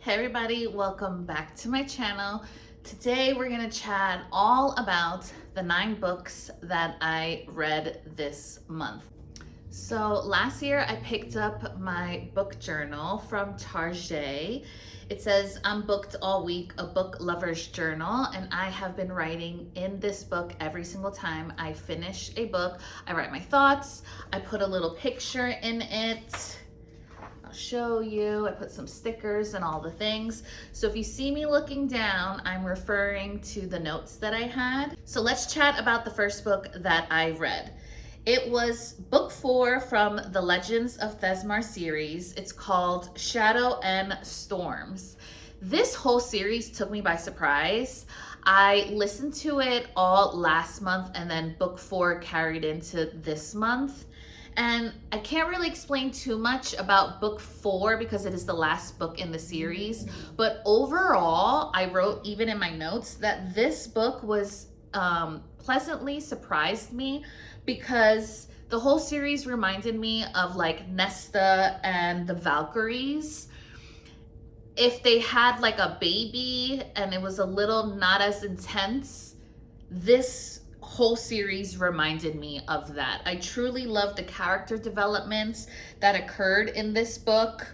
Hey everybody, welcome back to my channel. Today we're gonna chat all about the 9 books that I read this month. So last year I picked up my book journal from Target. It says I'm booked all week, a book lover's journal, and I have been writing in this book every single time I finish a book. I write my thoughts, I put a little picture in it. Show you. I put some stickers and all the things. So if you see me looking down, I'm referring to the notes that I had. So let's chat about the first book that I read. It was book 4 from the Legends of Thezzmar series. It's called Shadow and Storms. This whole series took me by surprise. I listened to it all last month, and then book 4 carried into this month. And I can't really explain too much about book 4 because it is the last book in the series. But overall, I wrote even in my notes that this book was pleasantly surprised me because the whole series reminded me of like Nesta and the Valkyries. If they had like a baby and it was a little not as intense, this whole series reminded me of that. I truly love the character developments that occurred in this book.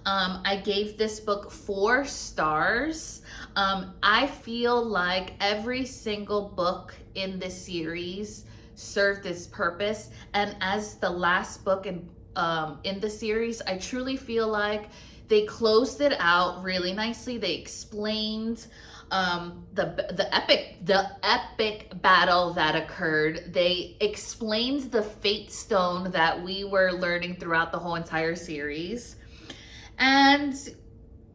I gave this book 4 stars. I feel like every single book in this series served its purpose, and as the last book in the series, I truly feel like they closed it out really nicely. They explained the epic battle that occurred. They explained the fate stone that we were learning throughout the whole entire series, and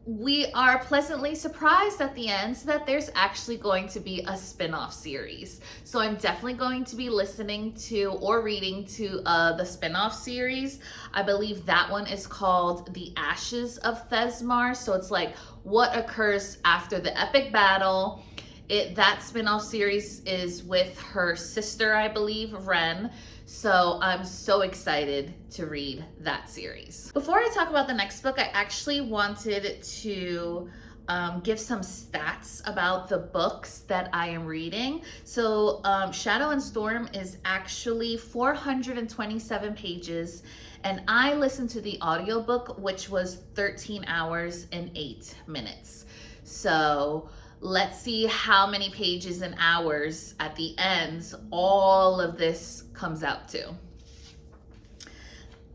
we are pleasantly surprised at the end that there's actually going to be a spin-off series. So I'm definitely going to be listening to or reading to the spin-off series. I believe that one is called The Ashes of Thezzmar. So it's like what occurs after the epic battle. That spin-off series is with her sister, I believe, Ren. So I'm so excited to read that series. Before I talk about the next book, I actually wanted to give some stats about the books that I am reading. So Shadow and Storm is actually 427 pages, and I listened to the audiobook, which was 13 hours and 8 minutes. So let's see how many pages and hours at the end all of this comes out to.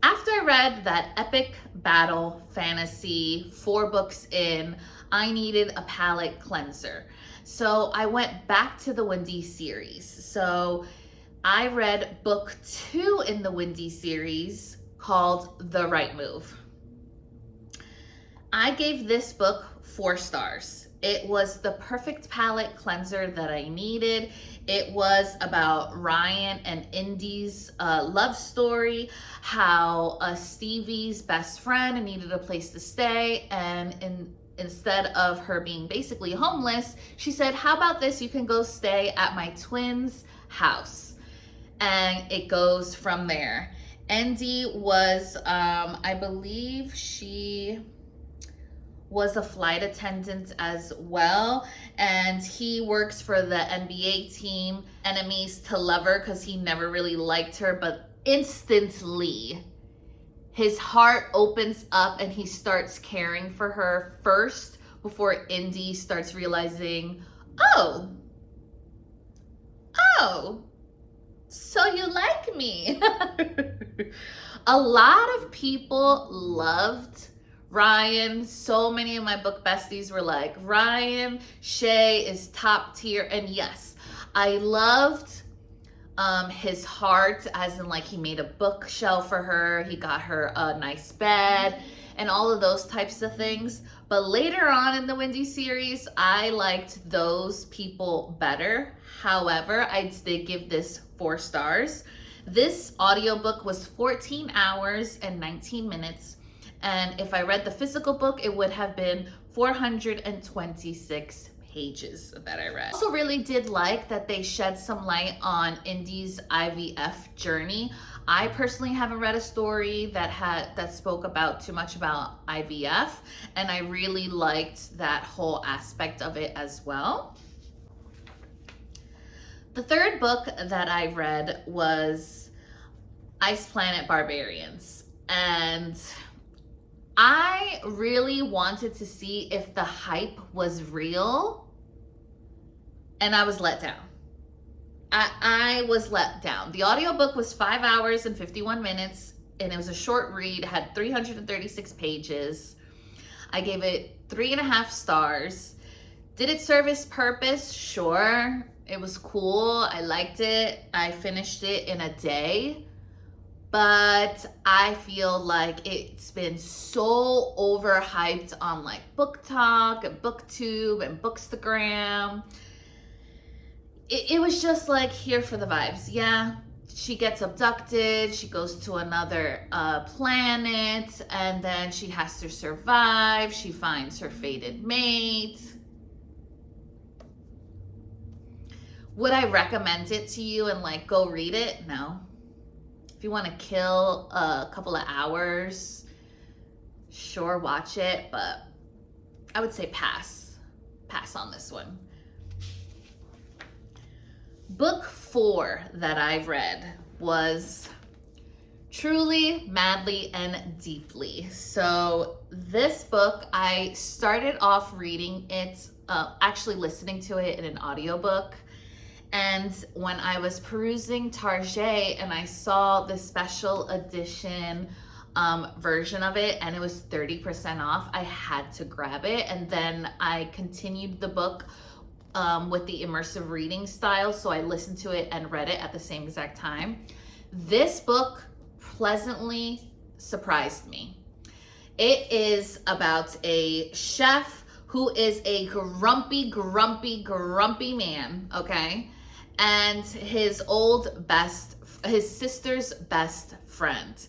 After I read that epic battle fantasy 4 books in, I needed a palate cleanser. So I went back to the Wendy series. So I read book 2 in the Wendy series called The Right Move. I gave this book 4 stars. It was the perfect palate cleanser that I needed. It was about Ryan and Indy's love story, how Stevie's best friend needed a place to stay, and instead of her being basically homeless, she said, how about this, you can go stay at my twins' house. And it goes from there. Indy was, I believe she was a flight attendant as well, and he works for the NBA team, enemies to lover, because he never really liked her, but instantly his heart opens up and he starts caring for her first before Indy starts realizing, oh, so you like me. A lot of people loved Ryan. So many of my book besties were like, Ryan Shea is top tier. And yes, I loved his heart, as in like he made a bookshelf for her, he got her a nice bed and all of those types of things. But later on in the Wendy series, I liked those people better. However, I did give this 4 stars. This audiobook was 14 hours and 19 minutes. And if I read the physical book, it would have been 426 pages that I read. Also really did like that they shed some light on Indy's IVF journey. I personally haven't read a story that spoke about too much about IVF, and I really liked that whole aspect of it as well. The third book that I read was Ice Planet Barbarians, and I really wanted to see if the hype was real, and I was let down. I was let down. The audiobook was 5 hours and 51 minutes, and it was a short read, had 336 pages. I gave it 3.5 stars. Did it serve its purpose? Sure. It was cool. I liked it. I finished it in a day. But I feel like it's been so overhyped on like BookTok and BookTube and Bookstagram. It was just like here for the vibes. Yeah, she gets abducted, she goes to another planet, and then she has to survive. She finds her fated mate. Would I recommend it to you and like go read it? No. If you want to kill a couple of hours, sure, watch it, but I would say pass on this one. Book 4 that I've read was Truly, Madly, and Deeply. So this book, I started off reading it, actually listening to it in an audiobook. And when I was perusing Target and I saw the special edition version of it and it was 30% off, I had to grab it. And then I continued the book with the immersive reading style. So I listened to it and read it at the same exact time. This book pleasantly surprised me. It is about a chef who is a grumpy man, okay? And his sister's best friend.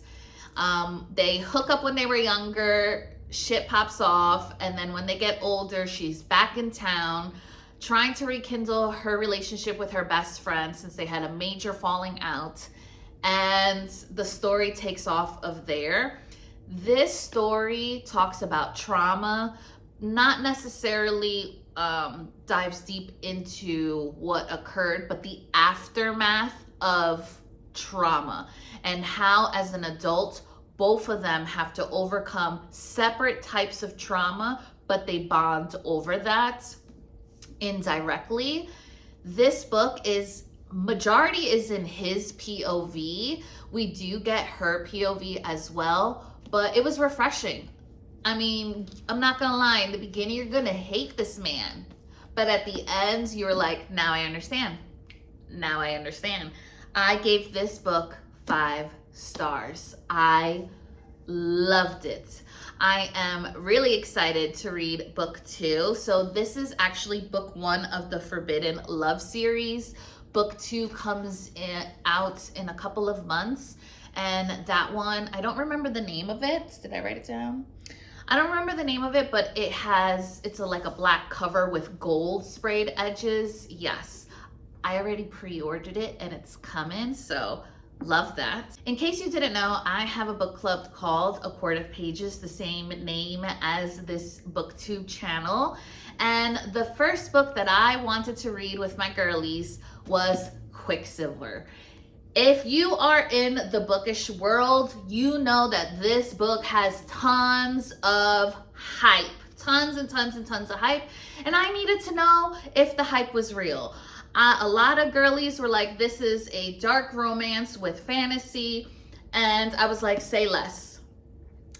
They hook up when they were younger, shit pops off, and then when they get older, she's back in town trying to rekindle her relationship with her best friend since they had a major falling out. And the story takes off of there. This story talks about trauma, not necessarily dives deep into what occurred, but the aftermath of trauma and how, as an adult, both of them have to overcome separate types of trauma, but they bond over that indirectly. This book is majority is in his POV. We do get her POV as well, but it was refreshing. I mean, I'm not gonna lie, in the beginning you're gonna hate this man, but at the end you're like, now I understand. Now I understand. I gave this book 5 stars. I loved it. I am really excited to read book 2. So this is actually book 1 of the Forbidden Love series. Book 2 comes out in a couple of months. And that one, I don't remember the name of it. Did I write it down? I don't remember the name of it, but it's like a black cover with gold sprayed edges. Yes, I already pre-ordered it and it's coming, so love that. In case you didn't know, I have a book club called A Quart of Pages, the same name as this booktube channel. And the first book that I wanted to read with my girlies was Quicksilver. If you are in the bookish world, you know that this book has tons of hype, tons and tons and tons of hype. And I needed to know if the hype was real. A lot of girlies were like, this is a dark romance with fantasy. And I was like, say less.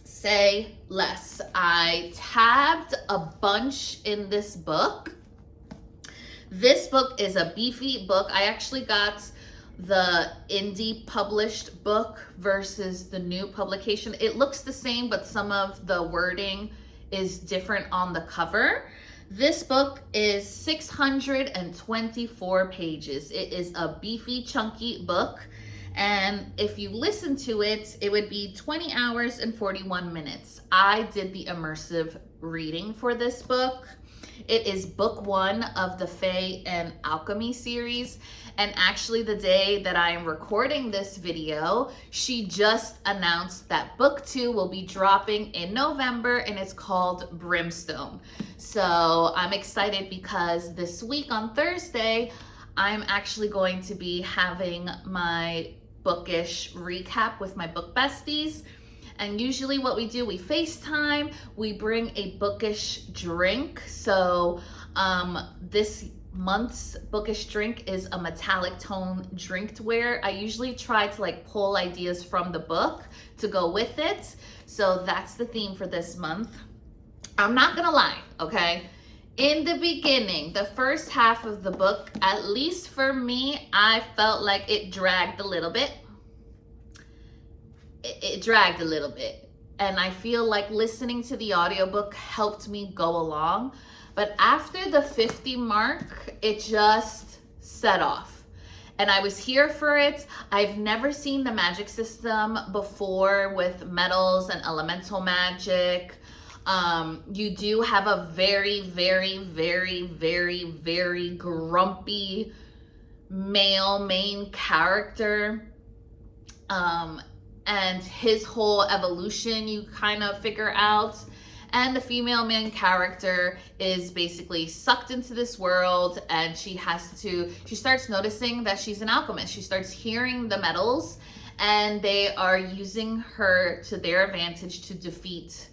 Say less. I tabbed a bunch in this book. This book is a beefy book. I actually got the indie published book versus the new publication. It looks the same, but some of the wording is different on the cover. This book is 624 pages. It is a beefy, chunky book. And if you listen to it, it would be 20 hours and 41 minutes. I did the immersive reading for this book. It is book 1 of the Fae and Alchemy series. And actually, the day that I am recording this video, she just announced that book 2 will be dropping in November, and it's called Brimstone. So I'm excited because this week on Thursday, I'm actually going to be having my bookish recap with my book besties. And usually what we do, we FaceTime, we bring a bookish drink. So this month's bookish drink is a metallic tone drinkware. I usually try to like pull ideas from the book to go with it. So that's the theme for this month. I'm not gonna lie, okay? In the beginning, the first half of the book, at least for me, I felt like it dragged a little bit. It dragged a little bit. And I feel like listening to the audiobook helped me go along. But after the 50 mark, it just set off. And I was here for it. I've never seen the magic system before with metals and elemental magic. You do have a very, very, very, very, very grumpy male main character. And his whole evolution you kind of figure out. And the female main character is basically sucked into this world, and she starts noticing that she's an alchemist. She starts hearing the metals, and they are using her to their advantage to defeat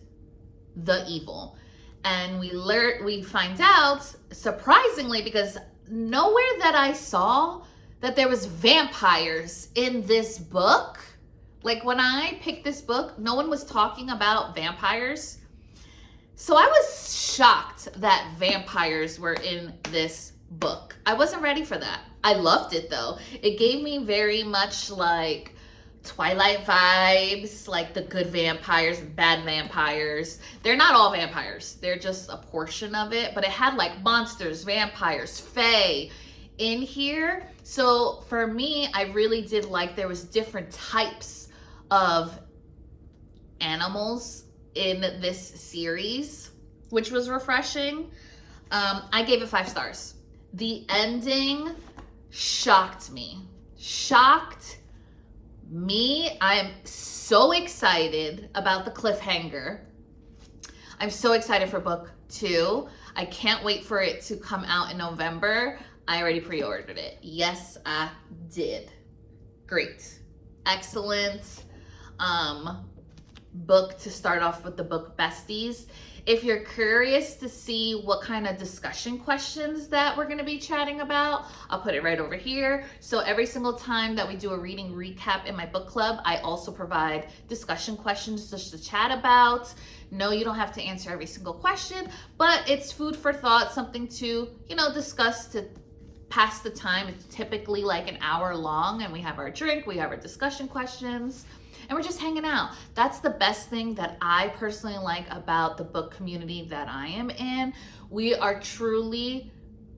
the evil. And we find out, surprisingly, because nowhere that I saw that there was vampires in this book. Like when I picked this book, no one was talking about vampires. So I was shocked that vampires were in this book. I wasn't ready for that. I loved it though. It gave me very much like Twilight vibes, like the good vampires and bad vampires. They're not all vampires. They're just a portion of it, but it had like monsters, vampires, fae in here. So for me, I really did like there was different types of animals in this series, which was refreshing. I gave it 5 stars. The ending shocked me. I'm so excited about the cliffhanger. I'm so excited for book 2. I can't wait for it to come out in November. I already pre-ordered it. Yes, I did. Great. Excellent book to start off with the book besties. If you're curious to see what kind of discussion questions that we're going to be chatting about, I'll put it right over here. So every single time that we do a reading recap in my book club, I also provide discussion questions just to chat about. No, you don't have to answer every single question, but it's food for thought, something to, discuss to pass the time. It's typically like an hour long, and we have our drink, we have our discussion questions, and we're just hanging out. That's the best thing that I personally like about the book community that I am in. We are truly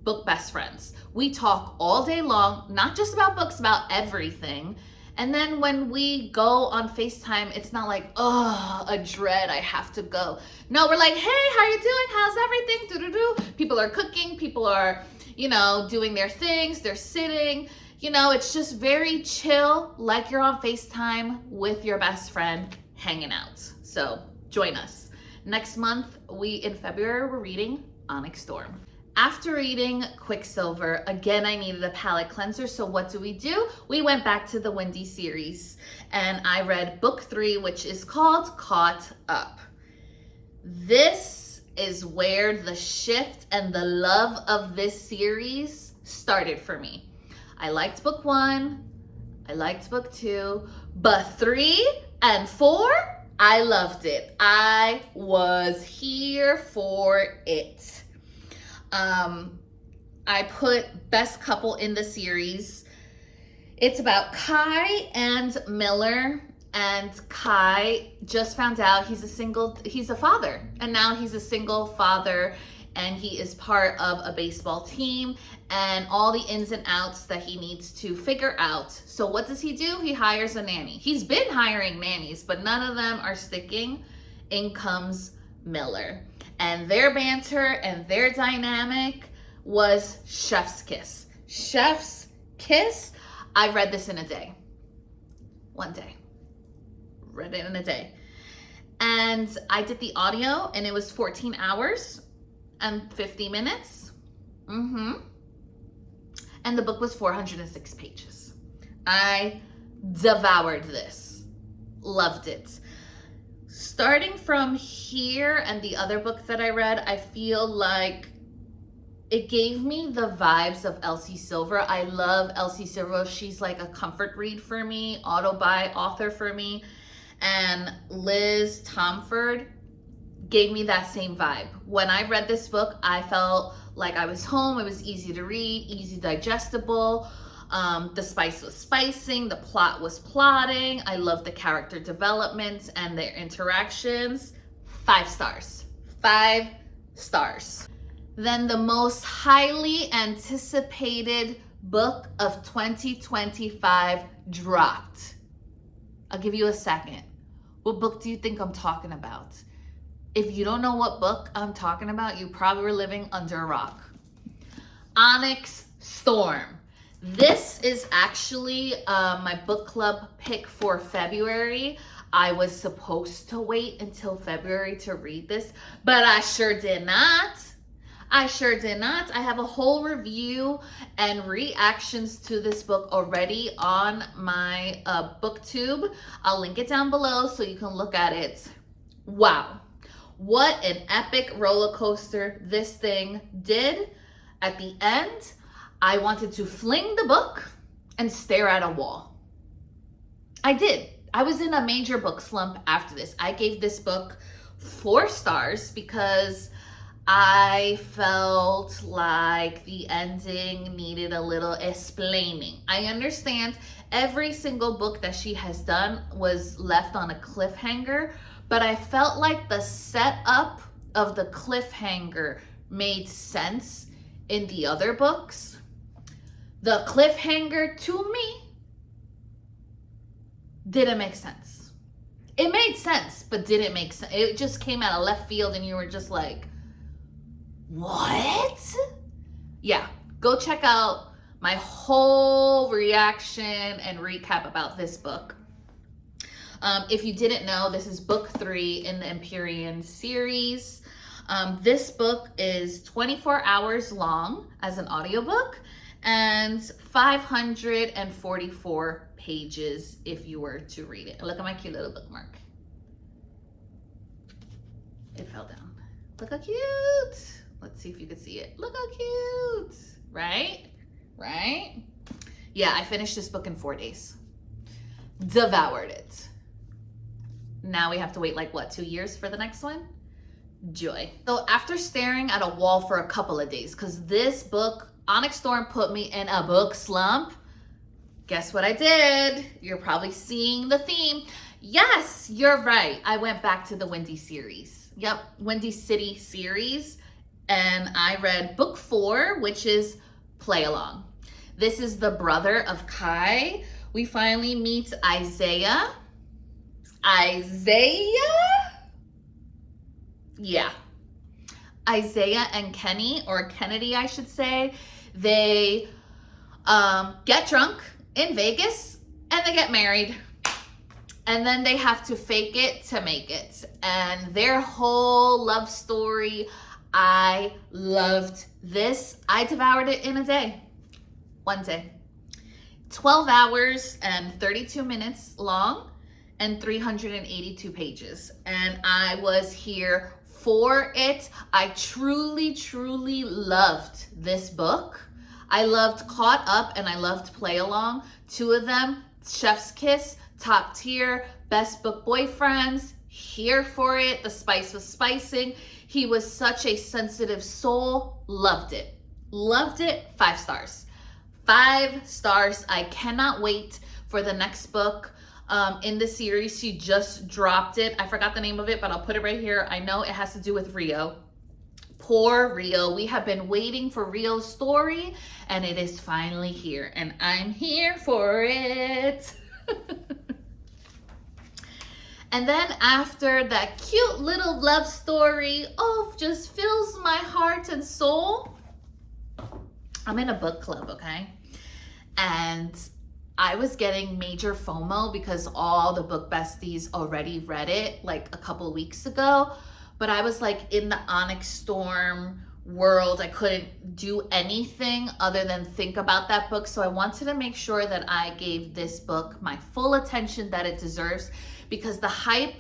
book best friends. We talk all day long, not just about books, about everything. And then when we go on FaceTime, it's not like, oh, a dread, I have to go. No, we're like, hey, how you doing? How's everything? Do-do-do. People are cooking, people are, doing their things, they're sitting. It's just very chill, like you're on FaceTime with your best friend hanging out. So join us. Next month, in February, we're reading Onyx Storm. After reading Quicksilver, again, I needed a palate cleanser. So what do? We went back to the Wendy series, and I read book 3, which is called Caught Up. This is where the shift and the love of this series started for me. I liked book 1, I liked book 2, but 3 and 4, I loved it. I was here for it. I put best couple in the series. It's about Kai and Miller, and Kai just found out he's a father, and now he's a single father and he is part of a baseball team and all the ins and outs that he needs to figure out. So what does he do? He hires a nanny. He's been hiring nannies, but none of them are sticking. In comes Miller. And their banter and their dynamic was chef's kiss. Chef's kiss. I read this in a day. One day. Read it in a day. And I did the audio, and it was 14 hours and 50 minutes. And the book was 406 pages. I devoured this. Loved it. Starting from here and the other book that I read, I feel like it gave me the vibes of Elsie Silver. I love Elsie Silver. She's like a comfort read for me, auto-buy author for me. And Liz Tomford gave me that same vibe. When I read this book, I felt like I was home. It was easy to read, easy digestible. The spice was spicing, the plot was plotting. I loved the character development and their interactions. 5 stars. 5 stars. Then the most highly anticipated book of 2025 dropped. I'll give you a second. What book do you think I'm talking about? If you don't know what book I'm talking about, you probably were living under a rock. Onyx Storm. This is actually my book club pick for February. I was supposed to wait until February to read this, but I sure did not. I have a whole review and reactions to this book already on my booktube. I'll link it down below so you can look at it. Wow. What an epic roller coaster this thing did. At the end, I wanted to fling the book and stare at a wall. I did. I was in a major book slump after this. I gave this book 4 stars because I felt like the ending needed a little explaining. I understand every single book that she has done was left on a cliffhanger, but I felt like the setup of the cliffhanger made sense in the other books. The cliffhanger to me didn't make sense. It made sense, but didn't make sense. It just came out of left field and you were just like, what? Yeah, go check out my whole reaction and recap about this book. If you didn't know, this is book 3 in the Empyrean series. This book is 24 hours long as an audiobook and 544 pages if you were to read it. Look at my cute little bookmark. It fell down. Look how cute. Let's see if you can see it. Look how cute. Right? Right? Yeah, I finished this book in 4 days. Devoured it. Now we have to wait like what, 2 years for the next one? Joy. So after staring at a wall for a couple of days, because this book, Onyx Storm, put me in a book slump, guess what I did? You're probably seeing the theme. Yes, you're right. I went back to the Windy series. Yep, Windy City series. And I read book 4, which is Play Along. This is the brother of Kai. We finally meet Isaiah. Yeah. Isaiah and Kenny, or Kennedy, I should say, they get drunk in Vegas and they get married. And then they have to fake it to make it. And their whole love story, I loved this. I devoured it in a day. One day. 12 hours and 32 minutes long and 382 pages. And I was here for it. I truly, truly loved this book. I loved Caught Up and I loved Play Along. 2 of them, chef's kiss, top tier, best book boyfriends, here for it. The spice was spicing. He was such a sensitive soul. Loved it. Loved it. 5 stars. 5 stars. I cannot wait for the next book in the series. She just dropped it. I forgot the name of it, but I'll put it right here. I know it has to do with Rio. Poor Rio. We have been waiting for Rio's story, and it is finally here, and I'm here for it. And then after that cute little love story, just fills my heart and soul, I'm in a book club, okay? And I was getting major FOMO because all the book besties already read it like a couple of weeks ago. But I was like in the Onyx Storm world. I couldn't do anything other than think about that book. So I wanted to make sure that I gave this book my full attention that it deserves, because the hype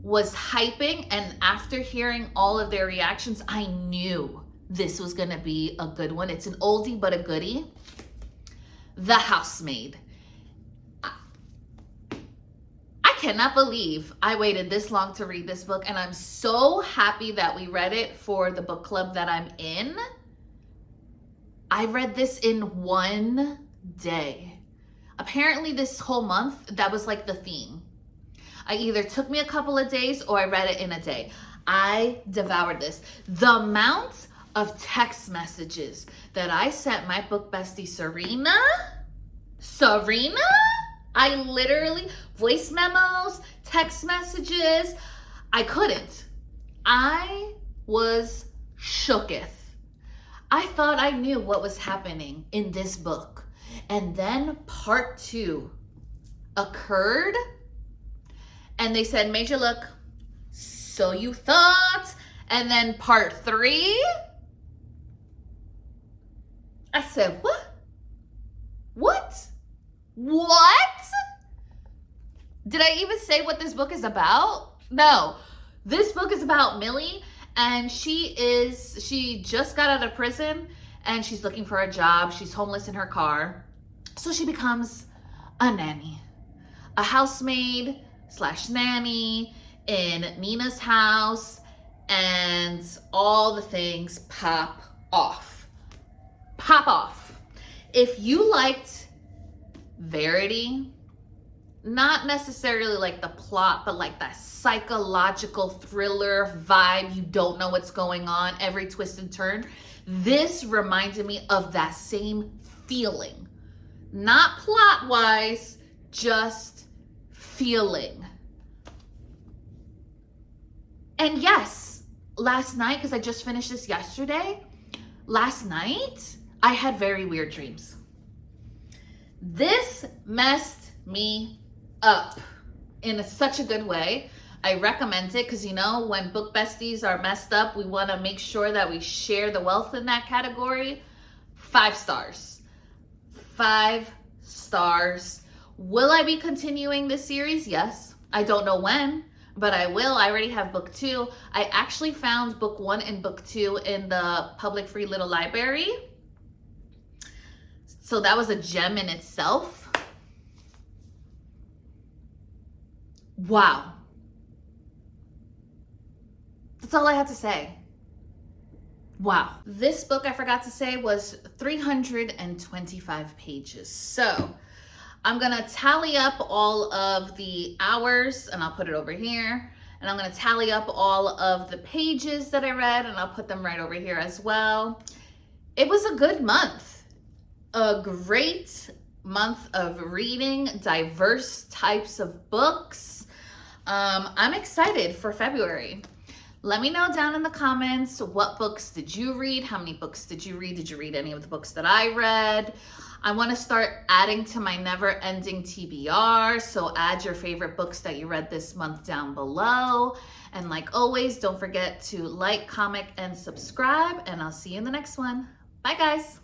was hyping. And after hearing all of their reactions, I knew this was going to be a good one. It's an oldie but a goodie. The Housemaid. I cannot believe I waited this long to read this book, and I'm so happy that we read it for the book club that I'm in. I read this in one day. Apparently this whole month, that was like the theme. I either took me a couple of days or I read it in a day. I devoured this. The amount of text messages that I sent my book bestie Serena, I literally, voice memos, text messages, I couldn't. I was shooketh. I thought I knew what was happening in this book. And then part 2 occurred, and they said, Major Look, so you thought. And then part 3, I said, what? Did I even say what this book is about? No. This book is about Millie, and she just got out of prison, and she's looking for a job. She's homeless in her car. So she becomes a nanny, a housemaid / nanny in Nina's house, and all the things pop off. If you liked Verity, not necessarily like the plot, but like that psychological thriller vibe, you don't know what's going on, every twist and turn, this reminded me of that same feeling. Not plot-wise, just feeling. And yes, last night, because I just finished this yesterday, last night, I had very weird dreams. This messed me up in such a good way. I recommend it because, when book besties are messed up, we want to make sure that we share the wealth in that category. 5 stars. 5 stars. Will I be continuing this series? Yes. I don't know when, but I will. I already have book 2. I actually found book 1 and book 2 in the public free little library. So that was a gem in itself. Wow. That's all I had to say. Wow. This book, I forgot to say, was 325 pages. So I'm going to tally up all of the hours, and I'll put it over here. And I'm going to tally up all of the pages that I read, and I'll put them right over here as well. It was a good month. A great month of reading diverse types of books. I'm excited for February. Let me know down in the comments, what books did you read? How many books did you read? Did you read any of the books that I read? I want to start adding to my never-ending TBR, so add your favorite books that you read this month down below. And like always, don't forget to like, comment, and subscribe, and I'll see you in the next one. Bye, guys.